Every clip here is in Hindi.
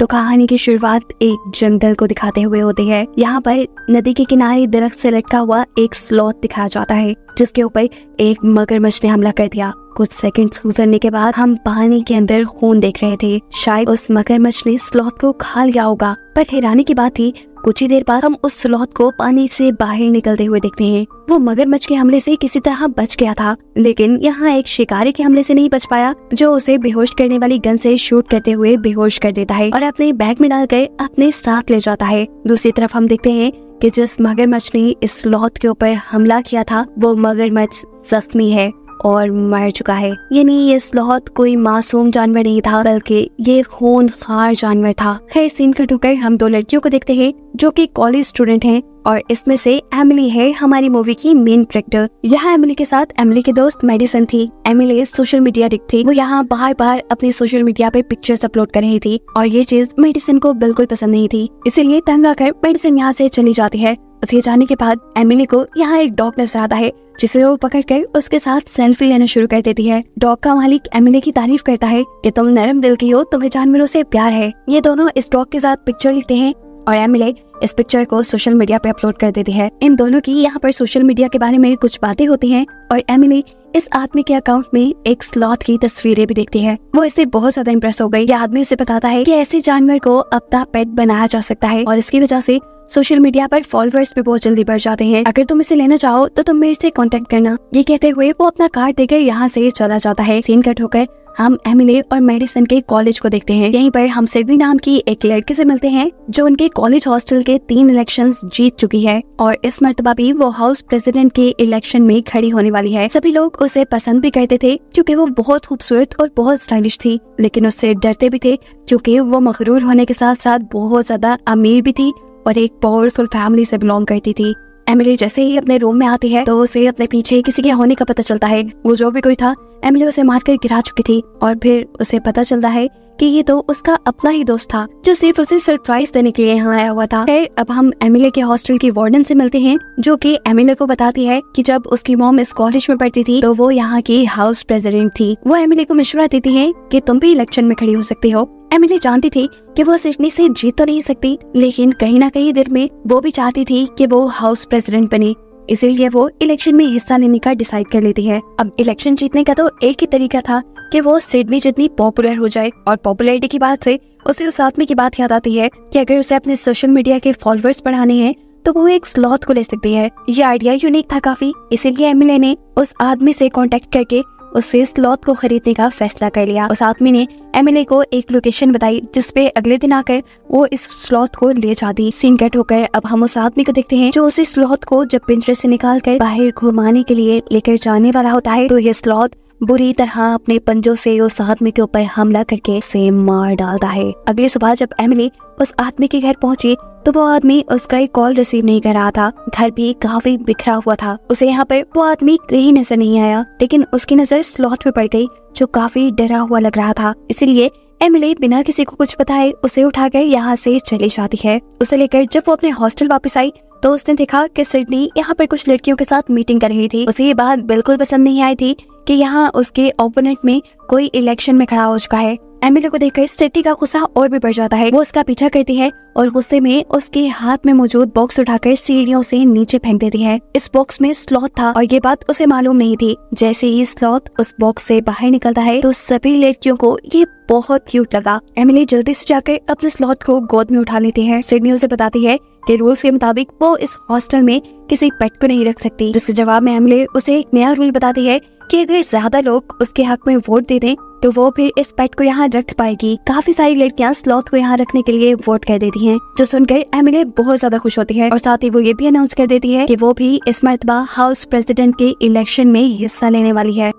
तो कहानी की शुरुआत एक जंगल को दिखाते हुए होती है। यहाँ पर नदी के किनारे दरख्त से लटका हुआ एक स्लॉथ दिखाया जाता है जिसके ऊपर एक मगरमच्छ ने हमला कर दिया। कुछ सेकंड्स गुजरने के बाद हम पानी के अंदर खून देख रहे थे। शायद उस मगरमच्छ ने स्लॉथ को खा लिया होगा, पर हैरानी की बात थी कुछ ही देर बाद हम उस स्लॉथ को पानी से बाहर निकलते हुए देखते हैं। वो मगरमच्छ के हमले से किसी तरह बच गया था, लेकिन यहाँ एक शिकारी के हमले से नहीं बच पाया जो उसे बेहोश करने वाली गन से शूट करते हुए बेहोश कर देता है और अपने बैग में डालकर अपने साथ ले जाता है। दूसरी तरफ हम देखते हैं कि जिस मगरमच्छ ने इस स्लॉथ के ऊपर हमला किया था वो मगरमच्छ जख्मी है और मर चुका है। यानी ये स्लॉथ कोई मासूम जानवर नहीं था, बल्कि ये खूनखार जानवर था। खैर, सीन कट होकर हम दो लड़कियों को देखते हैं जो कि कॉलेज स्टूडेंट हैं और इसमें से एमिली है हमारी मूवी की मेन कैरेक्टर। यहाँ एमिली के साथ एमिली की दोस्त मेडिसन थी। एमिली सोशल मीडिया एडिक्ट थी। वो यहाँ बार अपनी सोशल मीडिया पे पिक्चर्स अपलोड कर रही थी और ये चीज मेडिसन को बिल्कुल पसंद नहीं थी, इसीलिए तंग आकर मेडिसन यहाँ से चली जाती है। उसके जाने के बाद एमिली को यहाँ एक डॉग नजर आता है जिसे वो पकड़कर उसके साथ सेल्फी लेना शुरू कर देती है। डॉग का मालिक एमिली की तारीफ करता है कि तुम नरम दिल की हो, तुम्हें जानवरों से प्यार है। ये दोनों इस डॉग के साथ पिक्चर लेते हैं और एमिली इस पिक्चर को सोशल मीडिया पे अपलोड कर देती है। इन दोनों की यहाँ पर सोशल मीडिया के बारे में कुछ बातें होती हैं और एमिली इस आदमी के अकाउंट में एक स्लॉथ की तस्वीरें भी देखती है। वो इससे बहुत ज्यादा इम्प्रेस हो गई। ये आदमी उसे बताता है कि ऐसे जानवर को अपना पेट बनाया जा सकता है और इसकी वजह से सोशल मीडिया पर फॉलोअर्स भी बहुत जल्दी बढ़ जाते हैं। अगर तुम इसे लेना चाहो तो तुम मेरे से कांटेक्ट करना। ये कहते हुए वो अपना कार्ड देकर यहाँ से चला जाता है। सीन कट होकर हम एमिली और मेडिसन के कॉलेज को देखते हैं। यहीं पर हम सिडनी नाम की एक लड़की से मिलते हैं जो उनके कॉलेज हॉस्टल के 3 इलेक्शंस जीत चुकी है और इस मर्तबा भी वो हाउस प्रेसिडेंट के इलेक्शन में खड़ी होने वाली है। सभी लोग उसे पसंद भी करते थे क्योंकि वो बहुत खूबसूरत और बहुत स्टाइलिश थी, लेकिन उससे डरते भी थे क्योंकि वो मगरूर होने के साथ साथ बहुत ज्यादा अमीर भी थी और एक पावरफुल फैमिली से बिलोंग करती थी। एमिली जैसे ही अपने रूम में आती है तो उसे अपने पीछे किसी के होने का पता चलता है। वो जो भी कोई था एमिली उसे मारकर गिरा चुकी थी और फिर उसे पता चलता है कि ये तो उसका अपना ही दोस्त था जो सिर्फ उसे सरप्राइज देने के लिए यहाँ आया हुआ था। फिर अब हम एमिली के हॉस्टल की वार्डन से मिलते हैं जो कि एमिली को बताती है कि जब उसकी मॉम इस कॉलेज में पढ़ती थी तो वो यहाँ की हाउस प्रेसिडेंट थी। वो एमिली को मशवरा देती है कि तुम भी इलेक्शन में खड़ी हो सकती हो। एमिली जानती थी कि वो सिडनी से जीत तो नहीं सकती, लेकिन कहीं ना कहीं दिल में वो भी चाहती थी कि वो हाउस प्रेसिडेंट बने, इसीलिए वो इलेक्शन में हिस्सा लेने का डिसाइड कर लेती है। अब इलेक्शन जीतने का तो एक ही तरीका था कि वो सिडनी जितनी पॉपुलर हो जाए और पॉपुलैरिटी की बात से उसे उस आदमी की बात याद आती है कि अगर उसे अपने सोशल मीडिया के फॉलोअर्स बढ़ाने हैं तो वो एक स्लॉथ को ले सकती है। ये आइडिया यूनिक था काफी, इसीलिए एमिली ने उस आदमी से कांटेक्ट करके उससे स्लॉथ को खरीदने का फैसला कर लिया। उस आदमी ने एमिली को एक लोकेशन बताई जिसपे अगले दिन आकर वो इस स्लॉथ को ले जाती। सीन कट होकर अब हम उस आदमी को देखते हैं जो उस स्लॉथ को जब पिंजरे से निकाल कर बाहर घुमाने के लिए लेकर जाने वाला होता है तो ये स्लॉथ बुरी तरह अपने पंजों से उस आदमी के ऊपर हमला करके उसे मार डालता है। अगली सुबह जब एमिली उस आदमी के घर पहुंची तो वो आदमी उसका एक कॉल रिसीव नहीं कर रहा था। घर भी काफी बिखरा हुआ था। उसे यहाँ पर वो आदमी कहीं नजर नहीं आया, लेकिन उसकी नजर स्लॉथ पे पड़ गई जो काफी डरा हुआ लग रहा था। इसीलिए एमिली बिना किसी को कुछ बताए उसे उठाकर यहाँ से चली जाती है। उसे लेकर जब वो अपने हॉस्टल वापस आई तो उसने देखा कि सिडनी यहाँ पर कुछ लड़कियों के साथ मीटिंग कर रही थी। उसे ये बात बिल्कुल पसंद नहीं आई थी कि यहाँ उसके ओपोनेंट में कोई इलेक्शन में खड़ा हो चुका है। एमिली को देखकर सिडनी का गुस्सा और भी बढ़ जाता है। वो उसका पीछा करती है और गुस्से में उसके हाथ में मौजूद बॉक्स उठाकर सीढ़ियों से नीचे फेंक देती है। इस बॉक्स में स्लॉथ था और ये बात उसे मालूम नहीं थी। जैसे ही स्लॉथ उस बॉक्स से बाहर निकलता है तो सभी लड़कियों को ये बहुत क्यूट लगा। एमिली जल्दी से जाकर अपने स्लॉथ को गोद में उठा लेती है। सिडनी उसे बताती है कि रूल्स के मुताबिक वो इस हॉस्टल में किसी पेट को नहीं रख सकती, जिसके जवाब में एमिली उसे एक नया रूल बताती है कि अगर ज्यादा लोग उसके हक में वोट दे दें तो वो फिर इस पेट को यहाँ रख पाएगी। काफी सारी लड़कियां स्लॉथ को यहाँ रखने के लिए वोट कर देती हैं, जो सुनकर एमिली बहुत ज्यादा खुश होती है और साथ ही वो ये भी अनाउंस कर देती है कि वो भी इस मर्तबा हाउस प्रेसिडेंट के इलेक्शन में हिस्सा लेने वाली है।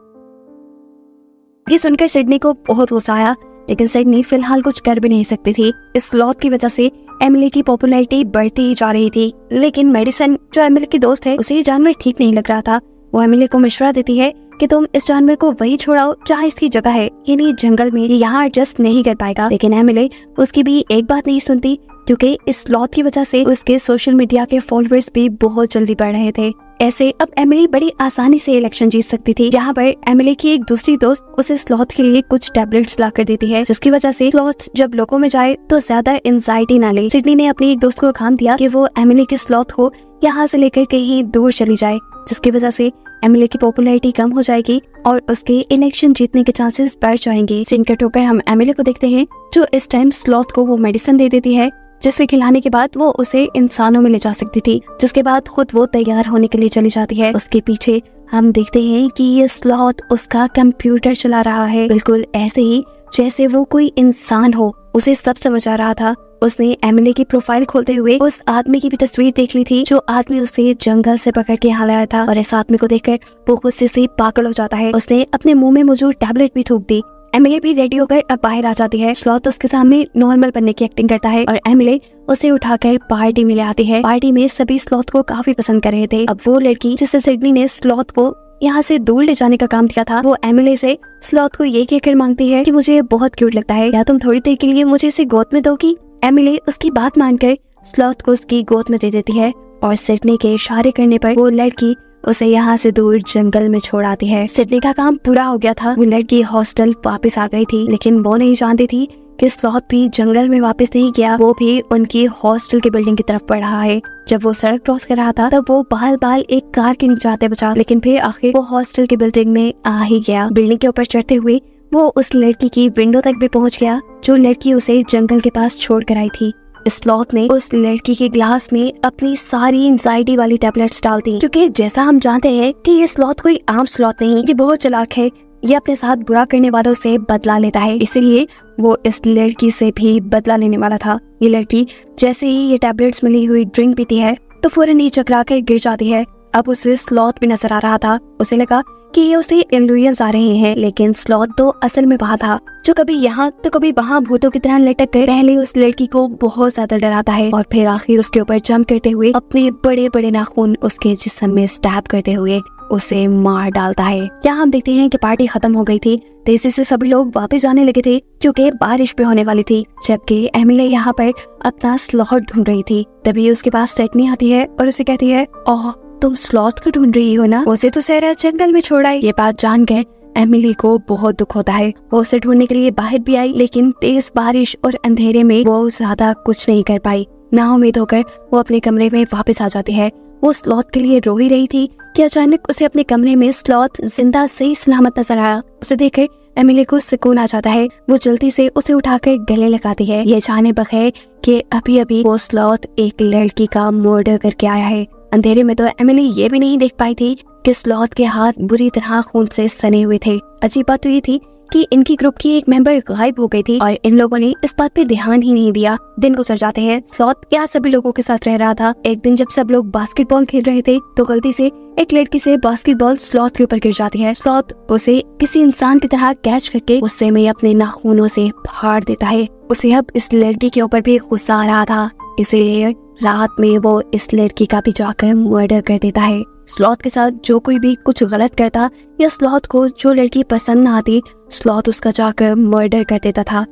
ये सुनकर सिडनी को बहुत गुस्सा आया, लेकिन सिडनी फिलहाल कुछ कर भी नहीं सकती थी। इस स्लॉथ की वजह से एमिली की पॉपुलैरिटी बढ़ती ही जा रही थी, लेकिन मेडिसन जो एमिली की दोस्त है उसे ये जानवर ठीक नहीं लग रहा था। वो एमिली को मशवरा देती है कि तुम इस जानवर को वही छोड़ाओ जहाँ इसकी जगह है, यानी जंगल में। ये यहाँ एडजस्ट नहीं कर पाएगा, लेकिन एमिली उसकी भी एक बात नहीं सुनती क्योंकि इस स्लॉथ की वजह से उसके सोशल मीडिया के फॉलोअर्स भी बहुत जल्दी बढ़ रहे थे। ऐसे अब एमिली बड़ी आसानी से इलेक्शन जीत सकती थी। यहाँ पर एमिली की एक दूसरी दोस्त उसे स्लॉथ के लिए कुछ टैबलेट्स ला कर देती है, जिसकी वजह से स्लॉथ जब लोगों में जाए तो ज्यादा एंजाइटी ना ले। सिडनी ने अपनी एक दोस्त को काम दिया कि वो एमिली के स्लॉथ को यहाँ से लेकर कहीं दूर चली जाए, जिसकी वजह से एमिली की पॉपुलैरिटी कम हो जाएगी और उसके इलेक्शन जीतने के चांसेस बढ़ जाएंगे। सीन कट होकर हम एमिली को देखते हैं जो इस टाइम स्लॉथ को वो मेडिसिन दे देती है, जिसे खिलाने के बाद वो उसे इंसानों में ले जा सकती थी, जिसके बाद खुद वो तैयार होने के लिए चली जाती है। उसके पीछे हम देखते हैं कि ये स्लॉथ उसका कंप्यूटर चला रहा है, बिल्कुल ऐसे ही जैसे वो कोई इंसान हो। उसे सब समझ आ रहा था। उसने एमिली की प्रोफाइल खोलते हुए उस आदमी की भी तस्वीर देख ली थी जो आदमी उसे जंगल से पकड़ के यहाँ लाया था, और इस आदमी को देखकर वो गुस्से से पागल हो जाता है। उसने अपने मुंह में मौजूद टैबलेट भी थूक दी। एमिली भी रेडी होकर अब बाहर आ जाती है। स्लॉथ उसके सामने नॉर्मल बनने की एक्टिंग करता है और एमिली उसे उठाकर पार्टी में ले आती है। पार्टी में सभी स्लॉथ को काफी पसंद कर रहे थे। अब वो लड़की जिससे सिडनी ने स्लॉथ को यहाँ से दूर ले जाने का काम किया था, वो एमिली से स्लॉथ को ये कहकर मांगती है कि मुझे बहुत क्यूट लगता है, या तुम थोड़ी देर के लिए मुझे इसे गोद में दोगी। एमिली उसकी बात मानकर स्लॉथ को उसकी गोद में दे देती है और सिडनी के इशारे करने पर वो लड़की उसे यहाँ से दूर जंगल में छोड़ आती है। सिडनी का काम पूरा हो गया था। वो लड़की हॉस्टल वापस आ गई थी, लेकिन वो नहीं जानती थी कि स्लॉथ भी जंगल में वापस नहीं गया, वो भी उनकी हॉस्टल की बिल्डिंग की तरफ बढ़ रहा है। जब वो सड़क क्रॉस कर रहा था तब वो बाल बाल एक कार के नीचे आते बचा, लेकिन फिर आखिर वो हॉस्टल की बिल्डिंग में आ ही गया। बिल्डिंग के ऊपर चढ़ते हुए वो उस लड़की की विंडो तक भी पहुंच गया जो लड़की उसे जंगल के पास छोड़ कर आई थी। स्लॉथ ने उस लड़की के ग्लास में अपनी सारी एंजाइटी वाली टैबलेट्स डाल दी, क्योंकि जैसा हम जानते हैं कि ये स्लॉथ कोई आम स्लॉथ नहीं, ये बहुत चालाक है। ये अपने साथ बुरा करने वालों से बदला लेता है, इसीलिए वो इस लड़की से भी बदला लेने वाला था। ये लड़की जैसे ही ये टैबलेट्स मिली हुई ड्रिंक पीती है तो फौरन नीचे चकरा कर गिर जाती है। अब उसे स्लॉथ भी नजर आ रहा था। उसे लगा कि ये उसे इल्यूजन्स आ रहे हैं, लेकिन स्लॉथ तो असल में वहाँ था, जो कभी यहाँ तो कभी वहाँ भूतों की तरह लटक कर पहले उस लड़की को बहुत ज्यादा डराता है और फिर आखिर उसके ऊपर जंप करते हुए अपने बड़े बड़े नाखून उसके जिस्म में स्टैब करते हुए उसे मार डालता है। यहाँ हम देखते हैं कि पार्टी खत्म हो गई थी। तेजी से सभी लोग वापस जाने लगे थे क्योंकि बारिश भी होने वाली थी, जबकि एमिली यहाँ पर अपना स्लॉथ ढूंढ रही थी। तभी उसके पास सिडनी आती है और उसे कहती है, ओह तुम स्लॉथ को ढूंढ रही हो ना, उसे तो सहरा जंगल में छोड़ा है। ये बात जानकर एमिली को बहुत दुख होता है। वो उसे ढूंढने के लिए बाहर भी आई, लेकिन तेज बारिश और अंधेरे में वो ज्यादा कुछ नहीं कर पाई। नाउम्मीद होकर वो अपने कमरे में वापस आ जाती है। वो स्लॉथ के लिए रो ही रही थी कि अचानक उसे अपने कमरे में स्लॉथ जिंदा सही सलामत नजर आया। उसे देखकर एमिली को सुकून आ जाता है। वो जल्दी से उसे उठाकर गले लगाती है, ये जाने बगैर कि अभी अभी वो स्लॉथ एक लड़की का मर्डर करके आया है। अंधेरे में तो एमिली ये भी नहीं देख पाई थी कि स्लॉथ के हाथ बुरी तरह खून से सने हुए थे। अजीब बात तो ये थी कि इनकी ग्रुप की एक मेंबर गायब हो गई थी और इन लोगों ने इस बात पे ध्यान ही नहीं दिया। दिन गुजर जाते हैं। स्लॉथ यहाँ सभी लोगों के साथ रह रहा था। एक दिन जब सब लोग बास्केटबॉल खेल रहे थे तो गलती से एक लड़की से बास्केटबॉल स्लॉथ के ऊपर गिर जाती है। स्लॉथ उसे किसी इंसान की तरह कैच करके गुस्से में अपने नाखूनों से फाड़ देता है। उसे अब इस लड़की के ऊपर भी गुस्सा आ रहा था, इसीलिए रात में वो इस लड़की का भी जाकर मर्डर कर देता है। स्लॉथ के साथ जो कोई भी कुछ गलत करता या स्लॉथ को जो लड़की पसंद न आती, स्लॉथ उसका जाकर मर्डर कर देता था।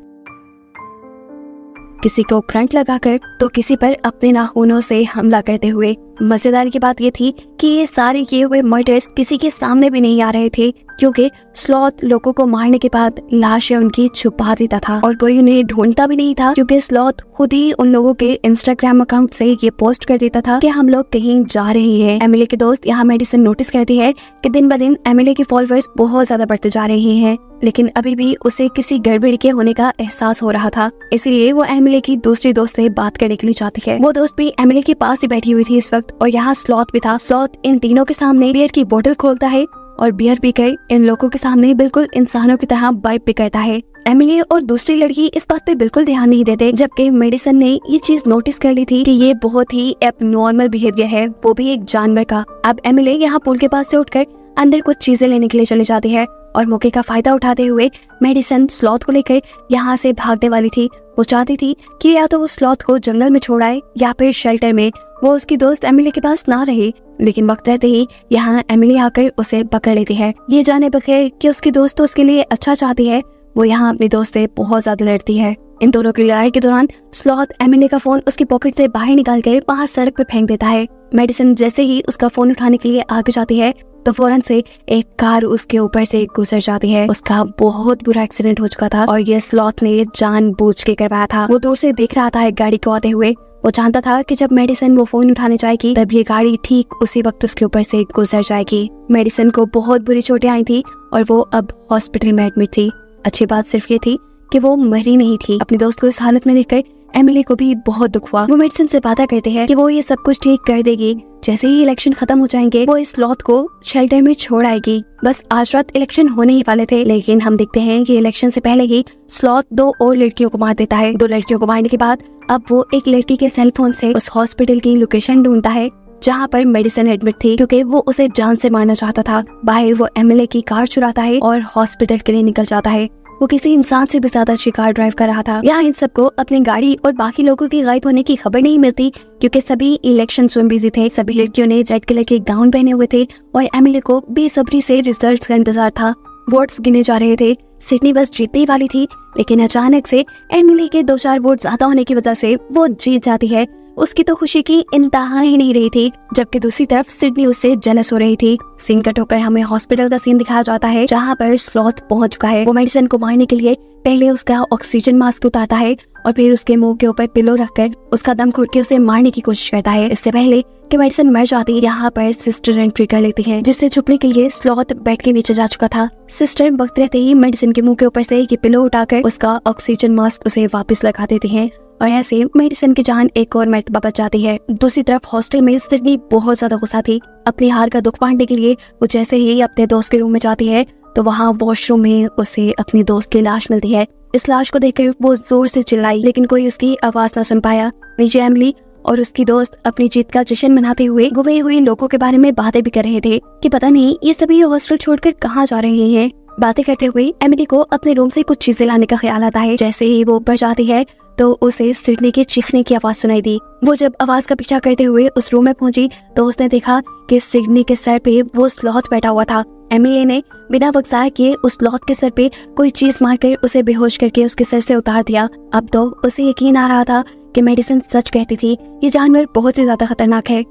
किसी को करंट लगाकर तो किसी पर अपने नाखूनों से हमला करते हुए। मजेदार की बात ये थी कि ये सारे किए हुए मर्डर्स किसी के सामने भी नहीं आ रहे थे, क्योंकि स्लॉथ लोगों को मारने के बाद लाशें उनकी छुपा देता था और कोई उन्हें ढूंढता भी नहीं था, क्योंकि स्लॉथ खुद ही उन लोगों के इंस्टाग्राम अकाउंट से ये पोस्ट कर देता था कि हम लोग कहीं जा रहे हैं। एमिली के दोस्त यहाँ मेडिसिन नोटिस करती है कि दिन ब दिन एमिली के फॉलोअर्स बहुत ज्यादा बढ़ते जा रहे हैं, लेकिन अभी भी उसे किसी गड़बड़ी के होने का एहसास हो रहा था। इसीलिए वो एमिली की दूसरी दोस्त से बात करने के लिए चाहती है। वो दोस्त भी एमिली के पास ही बैठी हुई थी इस वक्त, और यहाँ स्लॉथ भी था। स्लॉथ इन तीनों के सामने बियर की बोतल खोलता है और बियर पीकर इन लोगों के सामने बिल्कुल इंसानों की तरह बर्फ भी करता है। एमिली और दूसरी लड़की इस बात पे बिल्कुल ध्यान नहीं देते, जबकि मेडिसन ने ये चीज नोटिस कर ली थी कि ये बहुत ही एबनॉर्मल बिहेवियर है, वो भी एक जानवर का। अब एमिली यहाँ पुल के पास से उठकर अंदर कुछ चीजें लेने के लिए चली जाती है और मौके का फायदा उठाते हुए मेडिसन स्लॉथ को लेकर यहाँ से भागने वाली थी। वो चाहती थी कि या तो वो स्लॉथ को जंगल में छोड़ आए या फिर शेल्टर में वो उसकी दोस्त एमिली के पास ना रहे, लेकिन वक्त रहते ही यहाँ एमिली आकर उसे पकड़ लेती है। ये जाने बगैर कि उसकी दोस्त तो उसके लिए अच्छा चाहती है, वो यहाँ अपनी दोस्त से बहुत ज्यादा लड़ती है। इन दोनों की लड़ाई के दौरान स्लॉथ एमिली का फोन उसकी पॉकेट से बाहर निकाल कर वहाँ सड़क पे फेंक देता है। मेडिसन जैसे ही उसका फोन उठाने के लिए आगे जाती है तो फौरन से एक कार उसके ऊपर से गुजर जाती है। उसका बहुत बुरा एक्सीडेंट हो चुका था और ये स्लॉथ ने जानबूझ के करवाया था। वो दूर से देख रहा था एक गाड़ी को आते हुए। वो जानता था कि जब मेडिसन वो फोन उठाने जाएगी तब ये गाड़ी ठीक उसी वक्त उसके ऊपर से गुजर जाएगी। मेडिसन को बहुत बुरी चोटें आई थी और वो अब हॉस्पिटल में एडमिट थी। अच्छी बात सिर्फ ये थी कि वो मरी नहीं थी। अपने दोस्त को इस हालत में देखकर एमिली को भी बहुत दुख हुआ। वो मेडिसन से वादा करते हैं कि वो ये सब कुछ ठीक कर देगी। जैसे ही इलेक्शन खत्म हो जाएंगे वो इस स्लॉथ को शेल्टर में छोड़ आएगी। बस आज रात इलेक्शन होने ही वाले थे, लेकिन हम देखते हैं कि इलेक्शन से पहले ही स्लॉथ 2 और लड़कियों को मार देता है। 2 लड़कियों को मारने के बाद अब वो एक लड़की के सेल फोन से उस हॉस्पिटल की लोकेशन ढूंढता है जहाँ पर मेडिसन एडमिट थी, क्योंकि वो उसे जान से मारना चाहता था। बाहर वो एमिली की कार चुराता है और हॉस्पिटल के लिए निकल जाता है। वो किसी इंसान से भी ज्यादा अच्छी कार ड्राइव कर रहा था। यहाँ इन सबको अपनी गाड़ी और बाकी लोगों की गायब होने की खबर नहीं मिलती, क्योंकि सभी इलेक्शन में बिजी थे। सभी लड़कियों ने रेड कलर के गाउन पहने हुए थे और एमिली को बेसब्री से रिजल्ट्स का इंतजार था। वोट्स गिने जा रहे थे। सिडनी बस जीतने ही वाली थी, लेकिन अचानक से एमिली के 2-4 वोट ज्यादा होने की वजह से वो जीत जाती है। उसकी तो खुशी की इंतहा ही नहीं रही थी, जबकि दूसरी तरफ सिडनी उससे जेलस हो रही थी। सीन कट होकर हमें हॉस्पिटल का सीन दिखाया जाता है जहाँ पर स्लॉथ पहुंच चुका है। वो मेडिसन को मारने के लिए पहले उसका ऑक्सीजन मास्क उतारता है और फिर उसके मुंह के ऊपर पिलो रखकर उसका दम घुट के उसे मारने की कोशिश करता है। इससे पहले कि मेडिसन मर जाती, यहाँ पर सिस्टर एंट्री कर लेती है, जिससे छुपने के लिए स्लॉथ बेड के नीचे जा चुका था। सिस्टर वक्त रहते ही मेडिसन के मुंह के ऊपर से ये पिलो उठाकर उसका ऑक्सीजन मास्क उसे वापस लगा देती है और ऐसे मेडिसन की जान एक और मर्तबा बच जाती है। दूसरी तरफ हॉस्टल में सिडनी बहुत ज्यादा गुस्सा थी। अपनी हार का दुख बांटने के लिए वो जैसे ही अपने दोस्त के रूम में जाती है तो वहाँ वॉशरूम में उसे अपनी दोस्त की लाश मिलती है। इस लाश को देखकर वो जोर से चिल्लाई, लेकिन कोई उसकी आवाज न सुन पाया। नीचे एमिली और उसकी दोस्त अपनी जीत का जश्न मनाते हुए गुमे हुए लोगों के बारे में बातें भी कर रहे थे कि पता नहीं ये सभी हॉस्टल छोड़कर कहाँ जा रहे हैं। बातें करते हुए एमिली को अपने रूम से कुछ चीजें लाने का ख्याल आता है। जैसे ही वो ऊपर जाती है तो उसे सिडनी के चीखने की आवाज सुनाई दी। वो जब आवाज का पीछा करते हुए उस रूम में पहुंची तो उसने देखा कि सिडनी के सर पे वो स्लॉथ बैठा हुआ था। एमिली ने बिना वक्त ज़ाया किए उस स्लॉथ के सर पे कोई चीज मारकर उसे बेहोश करके उसके सर से उतार दिया। अब तो उसे यकीन आ रहा था कि मेडिसन सच कहती थी, ये जानवर बहुत ही ज्यादा खतरनाक है।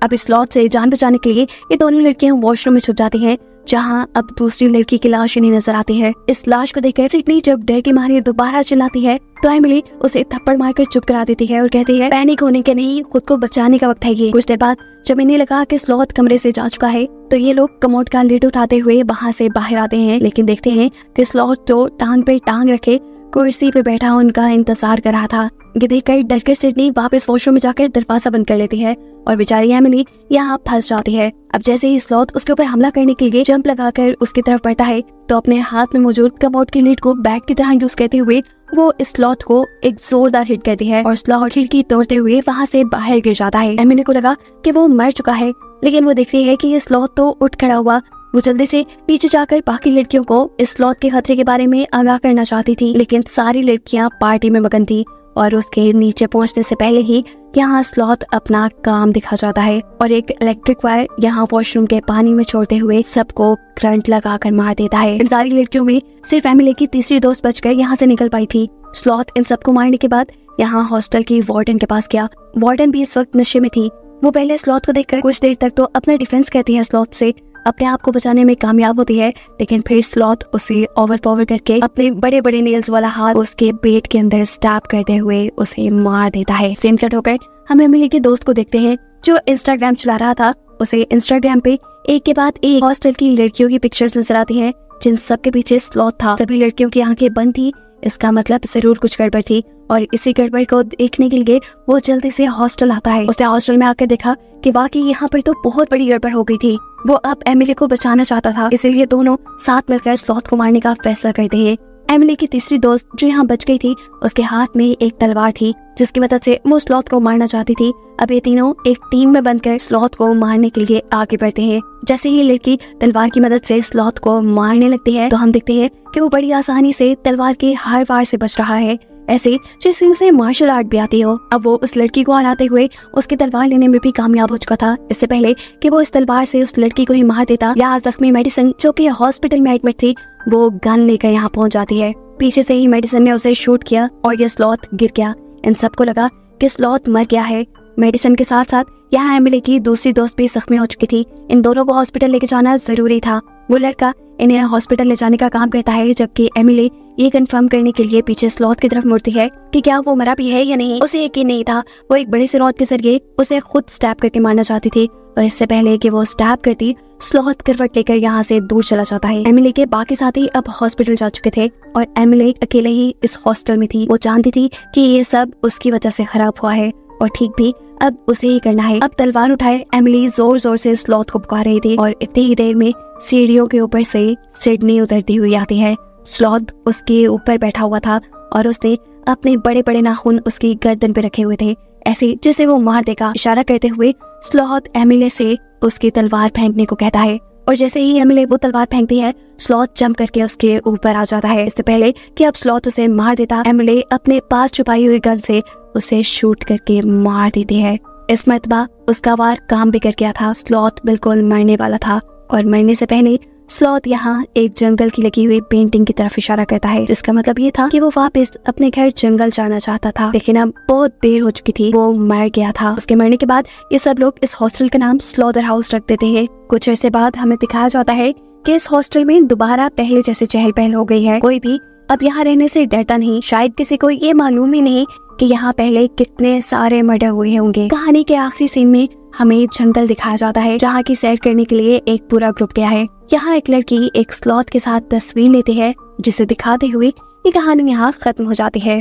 अब इस स्लॉथ से जान बचाने के लिए ये दोनों लड़कियां वॉशरूम में छुप जाती हैं, जहां अब दूसरी लड़की की लाश नहीं नजर आती है। इस लाश को देखकर सिडनी जब डर की मारी दोबारा चिल्लाती है तो एमिली उसे थप्पड़ मारकर चुप करा देती है और कहती है, पैनिक होने के नहीं, खुद को बचाने का वक्त है ये। कुछ देर बाद जब इन्हें लगा कि स्लॉथ कमरे से जा चुका है तो ये लोग कमोड का लिड उठाते हुए वहाँ से बाहर आते हैं, लेकिन देखते हैं कि स्लॉथ तो टांग पे टांग रखे कुर्सी पे बैठा उनका इंतजार कर रहा था। ये देखकर डरकर सिडनी वापस वॉशरूम में जाकर दरवाजा बंद कर लेती है और बेचारी एमिली यहाँ फंस जाती है। अब जैसे ही स्लॉथ उसके ऊपर हमला करने के लिए जंप लगाकर उसकी तरफ बढ़ता है तो अपने हाथ में मौजूद कमोड की लीड को बैट की तरह यूज करते हुए वो इस स्लॉथ को एक जोरदार हिट करती है और स्लॉथ खिड़की तोड़ते हुए वहाँ से बाहर गिर जाता है। एमिली को लगा कि वो मर चुका है, लेकिन वो देखती है कि ये स्लॉथ तो उठ खड़ा हुआ। वो जल्दी से पीछे जाकर बाकी लड़कियों को इस स्लॉथ के खतरे के बारे में आगाह करना चाहती थी, लेकिन सारी लड़कियां पार्टी में मगन थी और उसके नीचे पहुंचने से पहले ही यहाँ स्लॉथ अपना काम दिखा जाता है और एक इलेक्ट्रिक वायर यहाँ वॉशरूम के पानी में छोड़ते हुए सबको करंट लगाकर मार देता है। इन सारी लड़कियों में सिर्फ एमिली की तीसरी दोस्त बचकर यहाँ से निकल पाई थी। स्लॉथ इन सबको मारने के बाद यहाँ हॉस्टल की वार्डन के पास गया। वार्डन भी इस वक्त नशे में थी। वो पहले स्लॉथ को देखकर कुछ देर तक तो अपना डिफेंस करती है, स्लॉथ से अपने आप को बचाने में कामयाब होती है, लेकिन फिर स्लॉथ उसे ओवरपावर करके अपने बड़े बड़े नेल्स वाला हाथ उसके पेट के अंदर स्टैब करते हुए उसे मार देता है। सीन कट होकर हम एमिली के दोस्त को देखते हैं जो इंस्टाग्राम चला रहा था। उसे इंस्टाग्राम पे एक के बाद एक हॉस्टल की लड़कियों की पिक्चर्स नजर आती हैं, जिन सब के पीछे स्लॉथ था। सभी लड़कियों की आंखें बंद थी, इसका मतलब जरूर कुछ गड़बड़ थी और इसी गड़बड़ को देखने के लिए वो जल्दी से हॉस्टल आता है। उसने हॉस्टल में आकर देखा कि वाकई यहाँ पर तो बहुत बड़ी गड़बड़ हो गई थी। वो अब एमिली को बचाना चाहता था, इसीलिए दोनों साथ मिलकर स्लॉथ को मारने का फैसला करते हैं। एमिली की तीसरी दोस्त जो यहाँ बच गई थी, उसके हाथ में एक तलवार थी जिसकी मदद से वो स्लॉथ को मारना चाहती थी। अब ये तीनों एक टीम में बनकर स्लॉथ को मारने के लिए आगे बढ़ते हैं। जैसे ही लड़की तलवार की मदद से स्लॉथ को मारने लगती है तो हम देखते हैं कि वो बड़ी आसानी से तलवार के हर वार से बच रहा है, ऐसे जैसे उसे मार्शल आर्ट भी आती हो। अब वो उस लड़की को हराते हुए उसकी तलवार लेने में भी कामयाब हो चुका था। इससे पहले कि वो इस तलवार से उस लड़की को ही मार देता, यहाँ जख्मी मेडिसन जो कि हॉस्पिटल में एडमिट थी वो गन लेकर यहाँ पहुंच जाती है। पीछे से ही मेडिसन ने उसे शूट किया और ये स्लॉथ गिर गया। इन सबको लगा कि स्लॉथ मर गया है, मेडिसिन के साथ साथ यहाँ एमिली की दूसरी दोस्त भी जख्मी हो चुकी थी। इन दोनों को हॉस्पिटल लेके जाना जरूरी था। वो लड़का इन्हें हॉस्पिटल ले जाने का काम करता है, जबकि एमिली ये कंफर्म करने के लिए पीछे स्लॉथ की तरफ मुड़ती है कि क्या वो मरा भी है या नहीं। उसे यकीन नहीं था। वो एक बड़े से रॉड के जरिए उसे खुद स्टैब करके मारना चाहती थी, और इससे पहले कि वो स्टैब करती, स्लॉथ करवट लेकर यहाँ से दूर चला जाता है। एमिली के बाकी साथी अब हॉस्पिटल जा चुके थे और एमिली अकेले ही इस हॉस्टल में थी। वो जानती थी कि ये सब उसकी वजह से खराब हुआ है और ठीक भी अब उसे ही करना है। अब तलवार उठाए एमिली जोर जोर से स्लॉथ को पुकार रही थी और इतनी ही देर में सीढ़ियों के ऊपर से सिडनी उतरती हुई आती है। स्लॉथ उसके ऊपर बैठा हुआ था और उसने अपने बड़े बड़े नाखून उसकी गर्दन पे रखे हुए थे, ऐसे जैसे वो मार देगा। इशारा करते हुए स्लॉथ एमिली से उसकी तलवार फेंकने को कहता है, और जैसे ही एमिली वो तलवार फेंकती है, स्लॉथ जंप करके उसके ऊपर आ जाता है। इससे पहले कि अब स्लॉथ उसे मार देता, एमिली अपने पास छुपाई हुई गन से उसे शूट करके मार देती है। इस मर्तबा उसका वार काम भी कर गया था। स्लॉथ बिल्कुल मरने वाला था और मरने से पहले स्लॉथ यहाँ एक जंगल की लगी हुई पेंटिंग की तरफ इशारा करता है, जिसका मतलब ये था कि वो वापस अपने घर जंगल जाना चाहता था, लेकिन अब बहुत देर हो चुकी थी। वो मर गया था। उसके मरने के बाद ये सब लोग इस हॉस्टल का नाम स्लॉथर हाउस रख देते हैं। कुछ अर्से बाद हमें दिखाया जाता है कि इस हॉस्टल में दोबारा पहले जैसे चहल पहल हो गई है। कोई भी अब यहाँ रहने से डरता नहीं। शायद किसी को ये मालूम ही नहीं कि यहाँ पहले कितने सारे मर्डर हुए होंगे। कहानी के आखिरी सीन में हमें जंगल दिखाया जाता है, जहाँ की सैर करने के लिए एक पूरा ग्रुप गया है। यहाँ एक लड़की एक स्लॉथ के साथ तस्वीर लेती है, जिसे दिखाते हुए ये कहानी यहाँ खत्म हो जाती है।